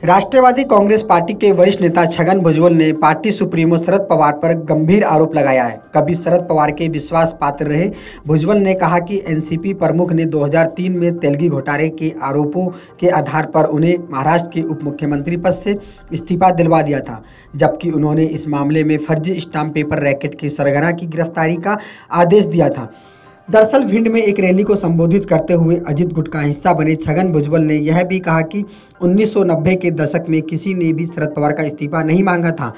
राष्ट्रवादी Congress party के वरिष्ठ नेता छगन भुजबल ने पार्टी सुप्रीमो शरद पवार पर गंभीर आरोप लगाया है। कभी शरद पवार के विश्वास पात्र रहे भुजबल ने कहा कि एनसीपी प्रमुख ने 2003 में तेलगी घोटाले के आरोपों के आधार पर उन्हें महाराष्ट्र के उप मुख्यमंत्री पद से इस्तीफा दिलवा दिया था, जबकि उन्होंने इस मामले में फर्जी स्टाम्प पेपर रैकेट के सरगना की गिरफ्तारी का आदेश दिया था। दरअसल भिंड में एक रैली को संबोधित करते हुए अजित गुट का हिस्सा बने छगन भुजबल ने यह भी कहा कि 1990 के दशक में किसी ने भी शरद पवार का इस्तीफा नहीं मांगा था,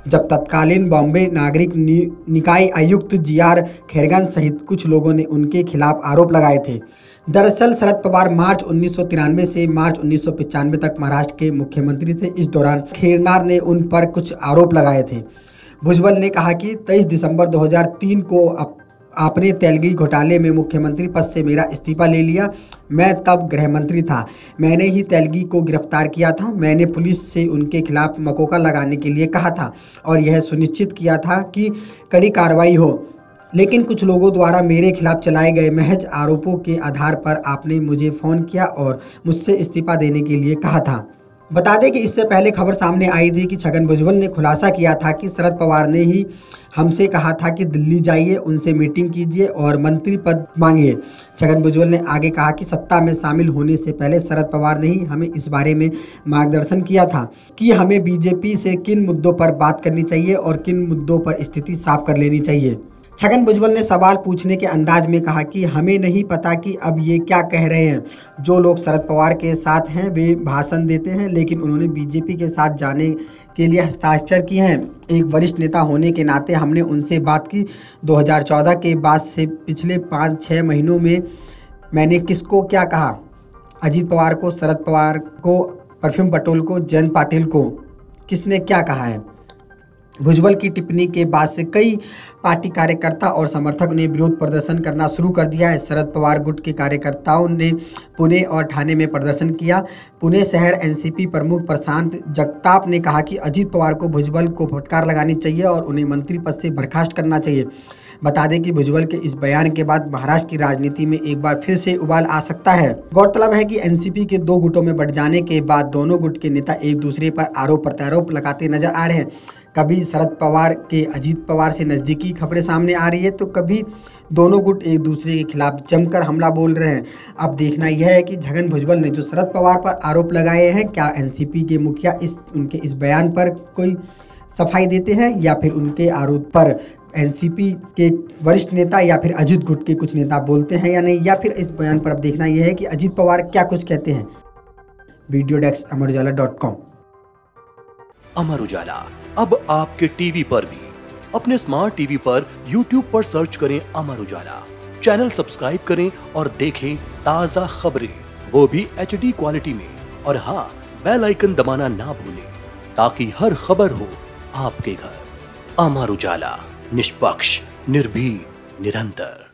जब तत्कालीन बॉम्बे नागरिक निकाय आयुक्त जीआर खैरगन सहित कुछ लोगों ने उनके खिलाफ आरोप लगाए थे। दरअसल शरद पवार मार्च 1993 से मार्च 1995 तक महाराष्ट्र के मुख्यमंत्री थे। इस दौरान खैरनार ने उन पर कुछ आरोप लगाए थे। भुजबल ने कहा कि 23 दिसंबर 2003 को आपने तेलगी घोटाले में मुख्यमंत्री पद से मेरा इस्तीफा ले लिया। मैं तब गृह मंत्री था। मैंने ही तेलगी को गिरफ्तार किया था। मैंने पुलिस से उनके खिलाफ मकोका लगाने के लिए कहा था और यह सुनिश्चित किया था कि कड़ी कार्रवाई हो, लेकिन कुछ लोगों द्वारा मेरे खिलाफ चलाए गए महज आरोपों के आधार पर आपने मुझे फ़ोन किया और मुझसे इस्तीफा देने के लिए कहा था। बता दें कि इससे पहले खबर सामने आई थी कि छगन भुजबल ने खुलासा किया था कि शरद पवार ने ही हमसे कहा था कि दिल्ली जाइए, उनसे मीटिंग कीजिए और मंत्री पद मांगिए। छगन भुजबल ने आगे कहा कि सत्ता में शामिल होने से पहले शरद पवार ने ही हमें इस बारे में मार्गदर्शन किया था कि हमें बीजेपी से किन मुद्दों पर बात करनी चाहिए और किन मुद्दों पर स्थिति साफ कर लेनी चाहिए। छगन भुजबल ने सवाल पूछने के अंदाज में कहा कि हमें नहीं पता कि अब ये क्या कह रहे हैं। जो लोग शरद पवार के साथ हैं वे भाषण देते हैं, लेकिन उन्होंने बीजेपी के साथ जाने के लिए हस्ताक्षर किए हैं। एक वरिष्ठ नेता होने के नाते हमने उनसे बात की। 2014 के बाद से पिछले 5-6 महीनों में मैंने किसको क्या कहा, अजीत पवार को, शरद पवार को, परफ्यूम पटेल को, जयंत पाटिल को, किसने क्या कहा है। भुजबल की टिप्पणी के बाद से कई पार्टी कार्यकर्ता और समर्थक ने विरोध प्रदर्शन करना शुरू कर दिया है। शरद पवार गुट के कार्यकर्ताओं ने पुणे और ठाणे में प्रदर्शन किया। पुणे शहर एनसीपी प्रमुख प्रशांत जगताप ने कहा कि अजित पवार को भुजबल को फटकार लगानी चाहिए और उन्हें मंत्री पद से बर्खास्त करना चाहिए। बता दें कि भुजबल के इस बयान के बाद महाराष्ट्र की राजनीति में एक बार फिर से उबाल आ सकता है। गौरतलब है कि एनसीपी के 2 गुटों में बंट जाने के बाद दोनों गुट के नेता एक दूसरे पर आरोप प्रत्यारोप लगाते नजर आ रहे हैं। कभी शरद पवार के अजीत पवार से नज़दीकी खबरें सामने आ रही है, तो कभी दोनों गुट एक दूसरे के खिलाफ जमकर हमला बोल रहे हैं। अब देखना यह है कि छगन भुजबल ने जो शरद पवार पर आरोप लगाए हैं, क्या एनसीपी के मुखिया उनके इस बयान पर कोई सफाई देते हैं या फिर उनके आरोप पर एनसीपी के वरिष्ठ नेता या फिर अजित गुट के कुछ नेता बोलते हैं या नहीं, या फिर इस बयान पर अब देखना यह है कि अजित पवार क्या कुछ कहते हैं। Video desk अमरुजाला.com। अमर उजाला अब आपके टीवी पर भी। अपने स्मार्ट टीवी पर YouTube पर सर्च करें अमर उजाला, चैनल सब्सक्राइब करें और देखें ताजा खबरें, वो भी HD क्वालिटी में। और हाँ, बेल आइकन दबाना ना भूलें ताकि हर खबर हो आपके घर। अमर उजाला, निष्पक्ष, निर्भीक, निरंतर।